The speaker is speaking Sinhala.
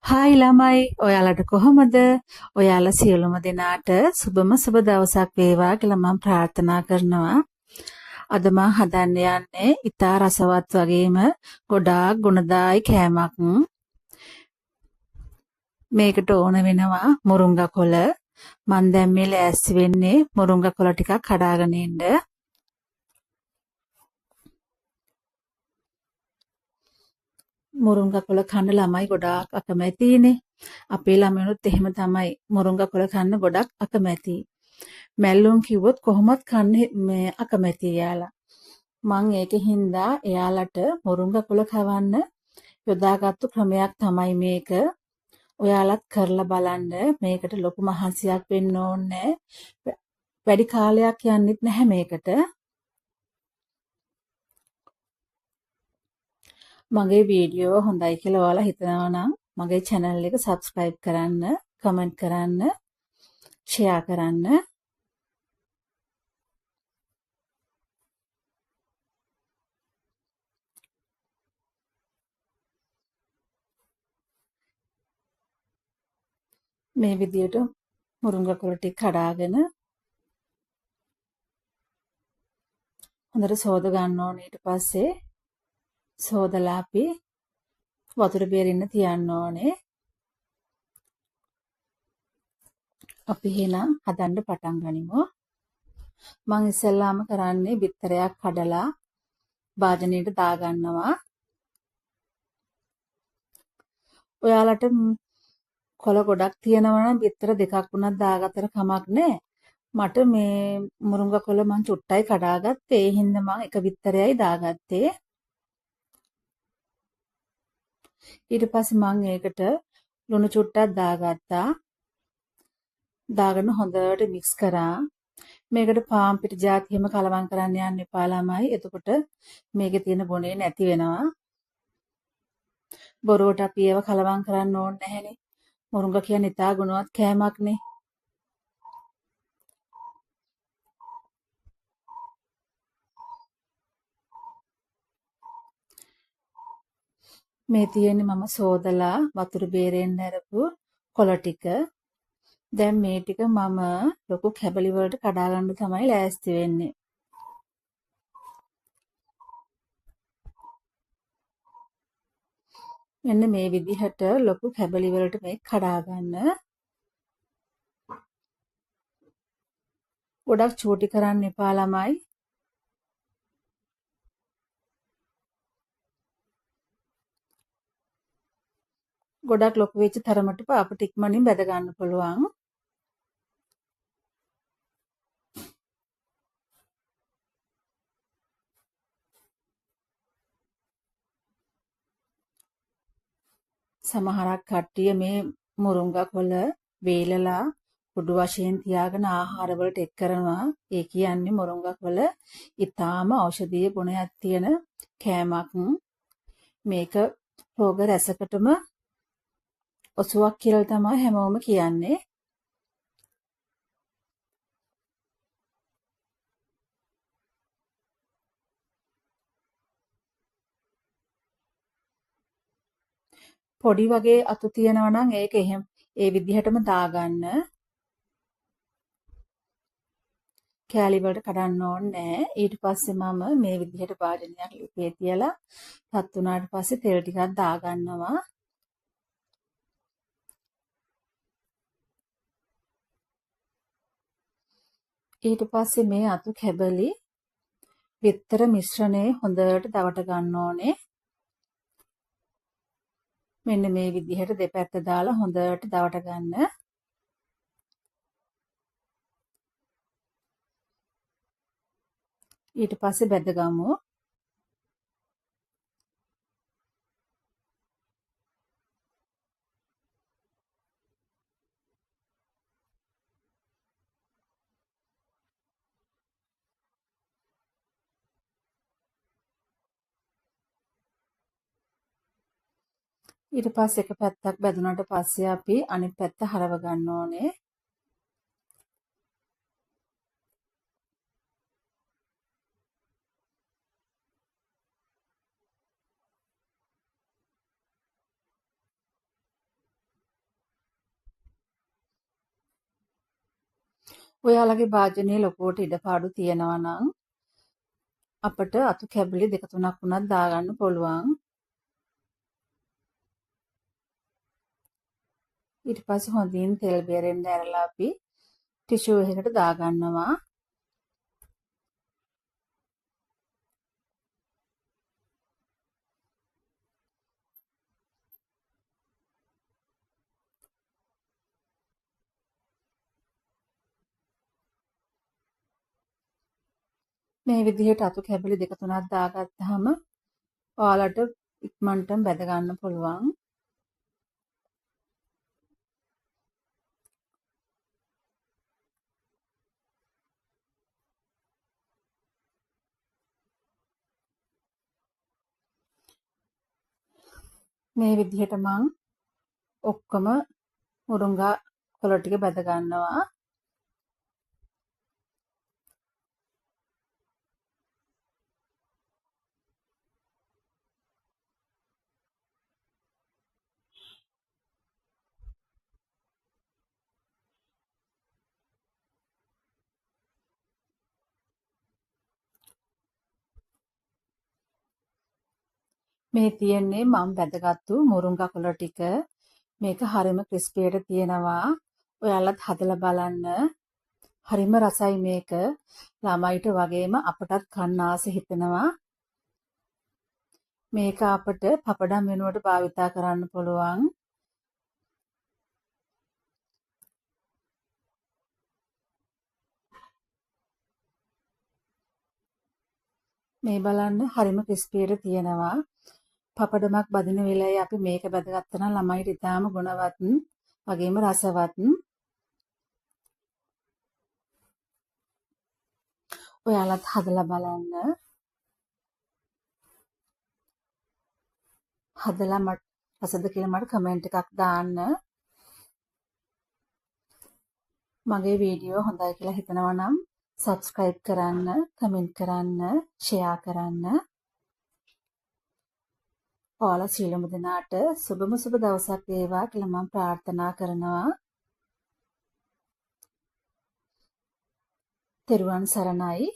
හායි ළමයි ඔයාලට කොහොමද? ඔයාලා සියලුම දෙනාට සුබම සුබ දවසක් වේවා කියලා මම ප්‍රාර්ථනා කරනවා. අද මම හදන්න යන්නේ ඉතා රසවත් වගේම ගොඩාක් ගුණදායි කෑමක්. මේකට ඕන වෙනවා මුරුංගා කොළ. මම දැන් මේ ලෑස්ති වෙන්නේ මුරුංගා කොළ ටිකක් කඩාගෙන ඉන්න. මුරුංගා කොළ කන්න ළමයි ගොඩාක් අකමැතිනේ. අපේ ළමයිනුත් එහෙම තමයි මුරුංගා කොළ කන්න ගොඩක් අකමැති. මැල්ලුම් කිව්වොත් කොහොමත් කන්නේ මේ අකමැති යාලා. මං ඒකෙහින්දා එයාලට මුරුංගා කොළ කවන්න යොදාගත්තු ක්‍රමයක් තමයි මේක. ඔයාලත් කරලා බලන්න. මේකට ලොකු මහන්සියක් වෙන්න ඕනේ. වැඩි කාලයක් යන්නෙත් නැහැ මේකට. මගේ වීඩියෝ හොඳයි කියලා ඔයාලා හිතනවා නම් මගේ channel එක subscribe කරන්න, comment කරන්න, share කරන්න. මේ විදියට මුරුංගා කොළ ටික කඩාගෙන හොඳට සෝද ගන්න ඕනේ. ඊට පස්සේ සෝදලා අපි වතුර බේරෙන්න තියන්න ඕනේ. අපි එහෙනම් හදන්න පටන් ගනිමු. මම ඉස්සෙල්ලාම කරන්නේ බිත්තරයක් කඩලා භාජනයට දාගන්නවා. ඔයාලට කොළ ගොඩක් තියෙනවා නම් බිත්තර දෙකක් වුණත් දාගත්තට කමක් නැහැ. මට මේ මුරුංගා කොළ මං චුට්ටයි කඩාගත්තේ. ඒ හින්දා මං එක බිත්තරයයි දාගත්තේ. ඊට පස්සේ මං ඒකට ලුණු චුට්ටක් දාගත්තා. දාගෙන හොඳට මික්ස් කරා. මේකට පාන් පිටි જાති හැම කලවම් කරන්න යන්න එපා ළමයි. එතකොට මේකේ තියෙන ගුණේ නැති වෙනවා. බොරුවට අපි ඒව කලවම් කරන්න ඕනේ නැහැනේ. මුරුංගා කියන්නේ ඉතා ගුණවත් කෑමක්නේ. මේ තියෙන්නේ මම සෝදලා වතුර බේරෙන්න ඇරපු කොළ ටික. දැන් මේ ටික මම ලොකු කැබලි වලට කඩා ගන්න තමයි ලෑස්ති වෙන්නේ. මෙන්න මේ විදිහට ලොකු කැබලි වලට මේක කඩා ගන්න. ගොඩක් චූටි කරන්න එපා ළමයි. ගොඩක් ලොකු වෙච්ච තරමට අපිට ඉක්මනින් බැද ගන්න පුළුවන්. සමහරක් කට්ටිය මේ මුරුංගා කොළ වේලලා කුඩු වශයෙන් තියාගෙන ආහාර වලට එක් කරනවා. ඒ කියන්නේ මුරුංගා කොළ ඊටාම ඖෂධීය ගුණයක් තියෙන කෑමක්. මේක රෝග රැසකටම ඔසුවක් කියලා තමයි හැමෝම කියන්නේ. පොඩි වගේ අතු තියනවා නම් ඒක එහෙම ඒ විදිහටම දාගන්න. කෑලි වලට කඩන්න ඕනේ නැහැ. ඊට පස්සේ මම මේ විදිහට භාජනයක් ලිපේ තියලා රත් වුණාට පස්සේ තෙල් ටිකක් දාගන්නවා. ඊට පස්සේ මේ අතු කැබලි බිත්තර මිශ්‍රණය හොඳට දවට ගන්න ඕනේ. මෙන්න මේ විදිහට දෙපැත්ත දාලා හොඳට දවට ගන්න. ඊට පස්සේ බැදගමු. ඊට පස්සේ එක පැත්තක් බැදුනට පස්සේ අපි අනිත් පැත්ත හරව ගන්න ඕනේ. ඔයාලගේ භාජනයේ ලොකුවට ඉඩපාඩු තියෙනවා නම් අපට අතු කැබලි 2-3ක් වුණත් දාගන්න පුළුවන්. ඊට පස්සේ හොඳින් තෙල් බෙරෙන්න ඇරලා අපි ටිෂු එකකට දාගන්නවා. මේ විදිහට අතු කැබලි 2-3ක් දාගත්තාම ඔයාලට ඉක්මනටම බැද ගන්න පුළුවන්. මේ විදිහට මං ඔක්කොම මුරුංගා කොළ ටික බැද ගන්නවා. මේ තියෙන්නේ මම බැදගත්තු මුරුංගා කොළ ටික. මේක හරිම ක්‍රිස්පියට තියෙනවා. ඔයාලත් හදලා බලන්න. හරිම රසයි මේක. ළමයිට වගේම අපටත් කන්න ආස හිතෙනවා. මේක අපට පපඩම් වෙනුවට භාවිතා කරන්න පුළුවන්. මේ බලන්න හරිම ක්‍රිස්පියට තියෙනවා. පපඩමක් බදින වෙලාවේ අපි මේක බැදගත්තා නම් ළමයිට ඉතාම ගුණවත් වගේම රසවත්. ඔයාලත් හදලා බලන්න. හදලා මට රසද කියලා මට කමෙන්ට් එකක් දාන්න. මගේ වීඩියෝ හොඳයි කියලා හිතනවා නම් සබ්ස්ක්‍රයිබ් කරන්න, කමෙන්ට් කරන්න, ෂෙයා කරන්න. ඔයාලා සියලුම දෙනාට සුබම සුබ දවසක් වේවා කියලා මම ප්‍රාර්ථනා කරනවා. තෙරුවන් සරණයි.